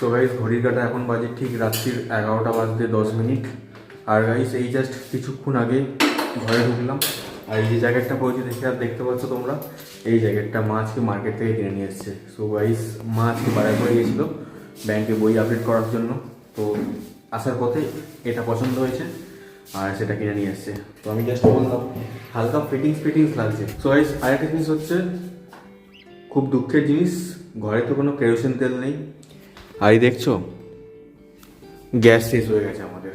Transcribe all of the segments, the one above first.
তো গাইস ঘড়ির কাঁটা এখন বাজে ঠিক রাত্রির 11টা বাজতে 10 মিনিট। আর গাইস এই জাস্ট কিছুক্ষণ আগে ঘরে ঢুকলাম, আর এই যে জ্যাকেটটা পরেছি দেখতে পাচ্ছ তোমরা, এই জ্যাকেটটা মা আজকে মার্কেট থেকে কিনে নিয়ে এসছে। সো গাইস মা আজকে বাজার করে গিয়েছিল ব্যাংকে বই আপডেট করার জন্য, তো আসার পথে এটা পছন্দ হয়েছে আর সেটা কিনে নিয়ে এসছে। তো আমি জাস্ট বললাম হালকা ফিটিংস লাগছে। সো গাইস আরেকটা জিনিস হচ্ছে, খুব দুঃখের জিনিস, ঘরে তো কোনো কেরোসিন তেল নেই। আর দেখছো গ্যাস শেষ হয়ে গেছে আমাদের।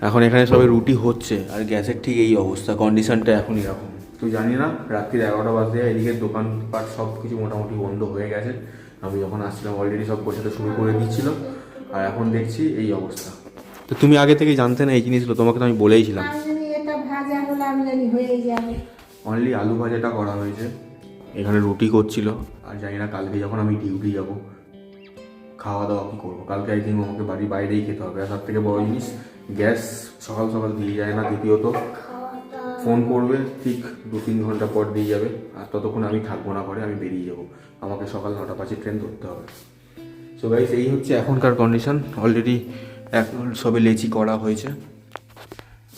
এখন এখানে সবাই রুটি হচ্ছে আর গ্যাসের ঠিক এই অবস্থা, কন্ডিশনটা এখন এরকম। তো জানি না রাত্রির 11টা বাজে, এদিকে দোকানপাট সব কিছু মোটামুটি বন্ধ হয়ে গেছে। আমি যখন আসছিলাম অলরেডি সব গোছাতে শুরু করে দিচ্ছিল, আর এখন দেখছি এই অবস্থা। তো তুমি আগে থেকে জানতে না এই জিনিসগুলো? তোমাকে তো আমি বলেইছিলাম। অনলি আলু ভাজাটা করা হয়েছে, এখানে রুটি করছিল। আর জানি না কালকে যখন আমি ডিউটি যাব খাওয়া দাওয়া কী করবো। কালকে একদিন আমাকে বাড়ির বাইরেই খেতে হবে। আর তার থেকে বড় জিনিস, গ্যাস সকাল সকাল দিয়ে যায় না। দ্বিতীয়ত ফোন করবে ঠিক 2-3 ঘন্টা পর দিয়ে যাবে, আর ততক্ষণ আমি থাকবো না ঘরে, আমি বেরিয়ে যাব। আমাকে সকাল 9টা 5 ট্রেন ধরতে হবে। সো গাইস এই হচ্ছে এখনকার কন্ডিশন। অলরেডি এখন সবে লেচি করা হয়েছে,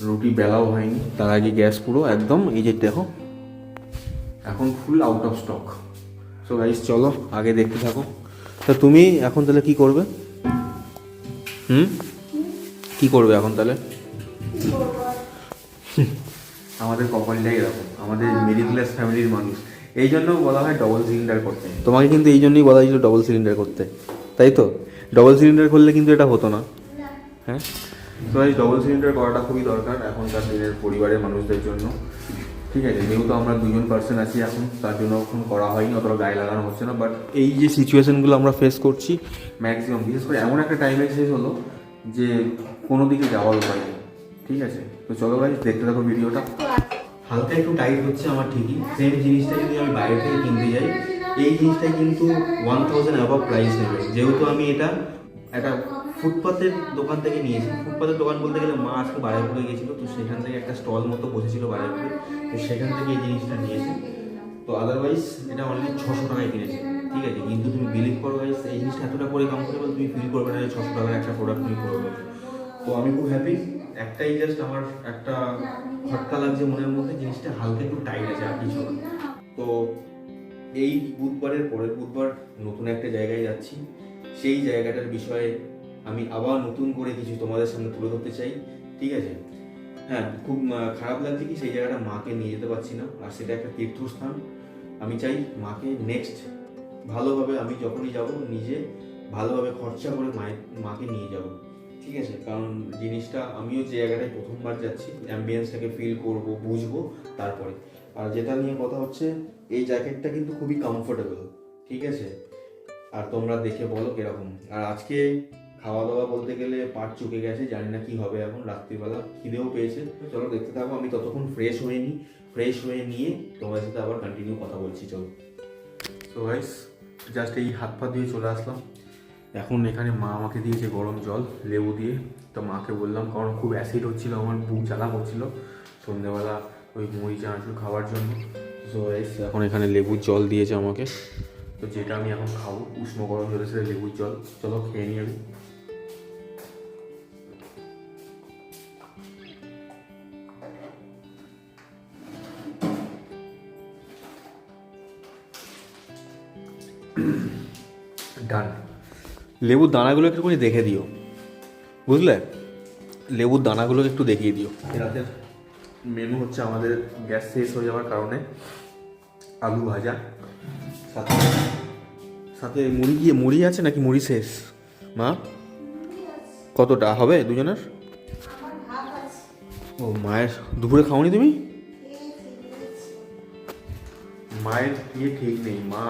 রুটি বেলাও হয়নি। তার আগে গ্যাস পুরো একদম এই যে দেখো এখন full out of stock. So guys চলো আগে দেখতে থাকো। তা তুমি এখন তাহলে কি করবে? কি করবে এখন তাহলে? আমাদের কপালটাই এরকম, আমাদের মিডিল ক্লাস ফ্যামিলির মানুষ। এই জন্য বলা হয় ডবল সিলিন্ডার করতে। তোমাকে কিন্তু এই জন্যই বলা হয়েছিল ডবল সিলিন্ডার করতে, তাই তো? ডবল সিলিন্ডার করলে কিন্তু এটা হতো না। হ্যাঁ, তো এই ডবল সিলিন্ডার করাটা খুবই দরকার এখনকার দিনের পরিবারের মানুষদের জন্য। ঠিক আছে, যেহেতু আমরা 2জন পার্সন আছি এখন, তার জন্য এখন করা হয়নি, অতটা গায়ে লাগানো হচ্ছে না। বাট এই যে সিচুয়েশনগুলো আমরা ফেস করছি ম্যাক্সিমাম, বিশেষ করে এমন একটা টাইমে শেষ হলো যে কোনো দিকে যাওয়ার উপায় নেই। ঠিক আছে, তো চলো ভাই দেখতে থাকো ভিডিওটা। হালকা একটু টাইট হচ্ছে আমার ঠিকই, সেম জিনিসটা যদি আমি বাইরে থেকে কিনতে যাই এই জিনিসটাই কিন্তু 1000 অ্যাবাভ প্রাইস নেবে। যেহেতু আমি এটা একটা ফুটপাতের দোকান থেকে নিয়েছি। ফুটপাতের দোকান বলতে গেলে মা আজকে বারাইপুরে গেছিলো, তো সেখান থেকে একটা স্টল মতো বসেছিল বারাইপুরে, তো সেখান থেকে এই জিনিসটা নিয়েছে। তো আদারওয়াইজ এটা অনলি 600 টাকায় কিনেছে। ঠিক আছে, কিন্তু তুমি বিলিভ করো গাইস, এই জিনিসটা এতটা করে কমফোর্টেবল তুমি ফিল করবে না যে 600 টাকার একটা প্রোডাক্ট তুমি করবে। তো আমি খুব হ্যাপি। একটাই জাস্ট আমার একটা খটকা লাগছে মনের মধ্যে, জিনিসটা হালকা একটু টাইট আছে আর কিছু না। তো এই বুধবারের পরের বুধবার নতুন একটা জায়গায় যাচ্ছি, সেই জায়গাটার বিষয়ে আমি আবার নতুন করে কিছু তোমাদের সামনে তুলে ধরতে চাই। ঠিক আছে, হ্যাঁ খুব খারাপ লাগছে কি সেই জায়গাটা মাকে নিয়ে যেতে পারছি না, আর সেটা একটা তীর্থস্থান। আমি চাই মাকে নেক্সট ভালোভাবে, আমি যখনই যাব নিজে ভালোভাবে খরচা করে মাকে নিয়ে যাব। ঠিক আছে, কারণ জিনিসটা আমিও যে জায়গাটায় প্রথমবার যাচ্ছি অ্যাম্বিয়েন্সটাকে ফিল করব, বুঝবো তারপরে। আর যেটা নিয়ে কথা হচ্ছে, এই জ্যাকেটটা কিন্তু খুবই কমফোর্টেবল। ঠিক আছে, আর তোমরা দেখে বলো কিরকম। আর আজকে খাওয়া দাওয়া বলতে গেলে পাট চুকে গেছে, জানি না কি হবে এখন রাত্রিবেলা, খিদেও পেয়েছে। চলো দেখতে থাকো, আমি ততক্ষণ ফ্রেশ হয়ে নিয়ে তোমাদের সাথে আবার কন্টিনিউ কথা বলছি। চলো। তো গাইস জাস্ট এই হাত পা দিয়ে চলে আসলাম। এখন এখানে মা আমাকে দিয়েছে গরম জল লেবু দিয়ে। তো মাকে বললাম, কারণ খুব অ্যাসিড হচ্ছিলো, আমার বুক জ্বালা করছিল সন্ধ্যেবেলা ওই মুড়ি চানাচুর খাওয়ার জন্য। তো গাইস এখন এখানে লেবুর জল দিয়েছে আমাকে, তো যেটা আমি এখন খাবো উষ্ণ গরম জলের সাথে লেবুর জল। চলো খেয়ে নিই আমি। ডান। লেবুর দানাগুলো একটুখানি দেখে দিও, বুঝলে? লেবুর দানাগুলো একটু দেখিয়ে দিও। রাতের মেনু হচ্ছে আমাদের গ্যাস শেষ হয়ে যাওয়ার কারণে আলু ভাজা, সাথে সাথে মুড়ি আছে নাকি মুড়ি শেষ? মা কতটা হবে দুজনের? ও মায়ের দুপুরে খাওনি তুমি? মায়ের ঠিক নেই, মা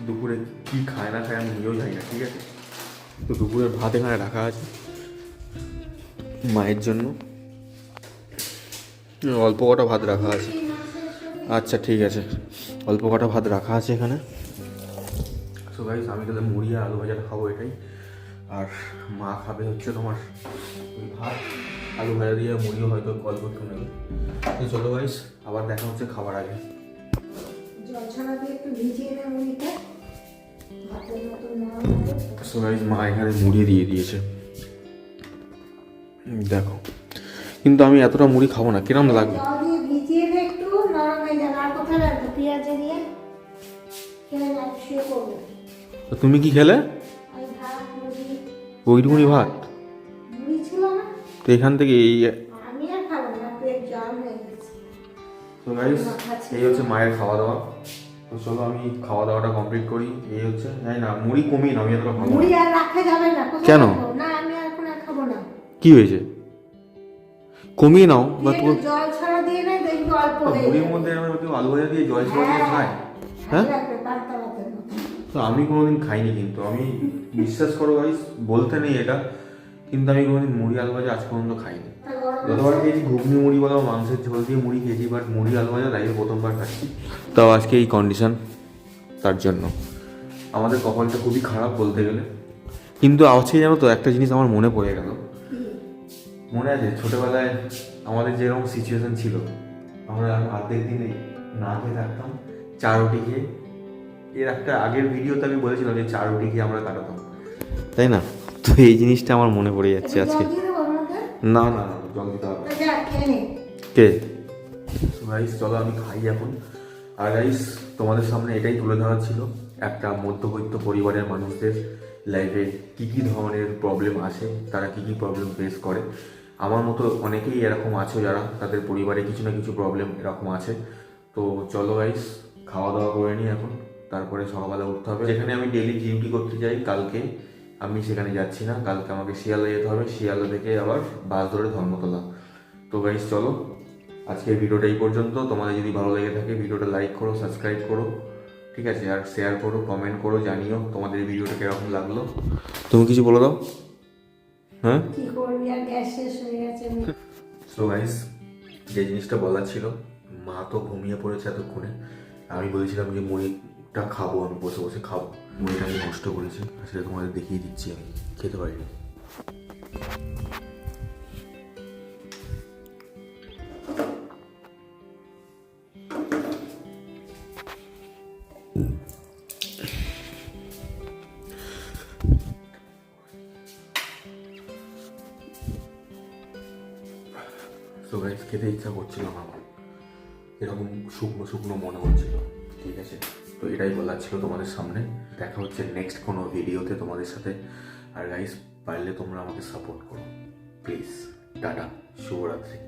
দুপুরে কি খায় না খায় আমি নিজেও জানি না। ঠিক আছে, তো দুপুরের ভাত এখানে রাখা আছে মায়ের জন্য, অল্প কটা ভাত রাখা আছে। আচ্ছা ঠিক আছে, অল্প কটা ভাত রাখা আছে এখানে। সো গাইস আমি তাহলে মুড়ি আর আলু ভাজাটা খাবো এটাই, আর মা খাবে হচ্ছে তোমার ওই ভাত আলু ভাজা দিয়ে, মুড়িও হয়তো অল্প একটু নেবে। তো চলো গাইস আবার দেখা হচ্ছে খাবার আগে। ভাতের মতো নরম হবে। সো গাইস মা এখানে মুড়ি দিয়ে দিয়েছে, দেখো। কিন্তু আমি এতটা মুড়ি খাবো না, কিরম লাগবে? জল দিয়ে ভিজিয়ে রে একটু নরম হয়ে যাবে। আর কোথায় রাখবো? পেঁয়াজে দিয়ে খেয়ে না, শুয়ে পড়বো। তো তুমি কি খেলে? আমি ভাত মুড়ি, ওইটুকুনি ভাত? মুড়ি ছিল না, তো এখান থেকে এই আমি আর খাবো না, পেট জাম হয়ে গেছে। তো গাইস এই হচ্ছে মায়ের খাওয়া দাওয়া। তো চলো আমি খাওয়া দাওয়াটা কমপ্লিট করি। এই হচ্ছে, জানি না মুড়ি কমিয়ে না, আমি এতটা খাবো মুড়ি না। আর রাখা যাবে না। কোথায় কেন? রাখবো? না আমি এখন আর খাবো না। কি হয়েছে? কমিয়ে নাও। বা একটু জল ছাড়া দিয়ে নেই, দেখবি অল্প হয়ে মুড়ির যাবে। মধ্যে আমরা কেউ আলু ভাজা দিয়ে জল ছড়া দিয়ে খায়? হ্যাঁ, ভালো লাগবে পান্তা ভাতের মতো। তো আমি কোনোদিন খাইনি, কিন্তু আমি বিশ্বাস করো গাইস, বলতে নেই এটা, কিন্তু আমি কোনোদিন মুড়ি আলু ভাজা আজ পর্যন্ত খাইনি। তা গরম যতবার খেয়েছি ঘুগনি মুড়ি বলো, মাংসের ঝোল দিয়ে মুড়ি খেয়েছি, বাট মুড়ি আলু ভাজা লাইফে প্রথমবার খাচ্ছি। তাও আজকে এই কন্ডিশন, তার জন্য আমাদের কপালটা খুবই খারাপ বলতে গেলে। কিন্তু আজকে জানো তো একটা জিনিস আমার মনে পড়ে গেল। মনে আছে ছোটবেলায় আমাদের যেরকম সিচুয়েশন ছিল, আমরা অর্ধেক দিনে না খেয়ে থাকতাম, চা রুটি খেয়ে। এর একটা আগের ভিডিওতে আমি বলেছিলাম যে চা রুটি খেয়ে আমরা কাটাতাম, তাই না? তো এই জিনিসটা আমার মনে পড়ে যাচ্ছে একটু আজকে। জল দিয়ে দেবো ওর মধ্যে? না না না, জল দিতে হবে না। তা যা, খেয়ে নে। কে? গাইস চলো আমি খাই এখন। আর গাইস তোমাদের সামনে এটাই তুলে ধরা ছিল, একটা মধ্যবিত্ত পরিবারের মানুষদের লাইফে কি কি ধরনের প্রবলেম আসে, তারা কি কি প্রবলেম ফেস করে। আমার মতো অনেকেই এরকম আছে যারা তাদের পরিবারে কিছু না কিছু প্রবলেম এরকম আছে। তো চলো গাইস খাওয়া দাওয়া করে নিই এখন, তারপরে সকালবেলা উঠতে হবে। যেখানে আমি ডেলি ডিউটি করতে যাই, কালকে আমি সেখানে যাচ্ছি না। কালকে আমাকে শিয়ালদা যেতে হবে, শিয়ালদা থেকে আবার বাস ধরে ধর্মতলা। তো গাইস চলো, আজকের ভিডিওটা এই পর্যন্ত। তোমাদের যদি ভালো লেগে থাকে ভিডিওটা লাইক করো, সাবস্ক্রাইব করো, ঠিক আছে? আর শেয়ার করো, কমেন্ট করো, জানিও তোমাদের ভিডিওটা কিরকম লাগলো। তুমি কিছু বলে দাও। হ্যাঁ, কি করবি আর, গ্যাস শেষ হয়ে গেছে। সো গাইস যে জিনিসটা বলার ছিল, মা তো ঘুমিয়ে পড়েছে এতক্ষণে। আমি বলেছিলাম যে মুড়িটা খাবো, আমি বসে বসে খাবো। মুড়িটা আমি নষ্ট করেছি, সেটা তোমাদের দেখিয়ে দিচ্ছি। আমি খেতে পারিনি। তো গাইস খেতে ইচ্ছা করছিল না আমার, এরকম শুকনো শুকনো মনে হচ্ছিল, ঠিক আছে? তো এটাই বলার ছিল তোমাদের সামনে। দেখা হচ্ছে নেক্সট কোনো ভিডিওতে তোমাদের সাথে। আর গাইস পারলে তোমরা আমাকে সাপোর্ট করো প্লিজ। টাটা, শুভরাত্রি।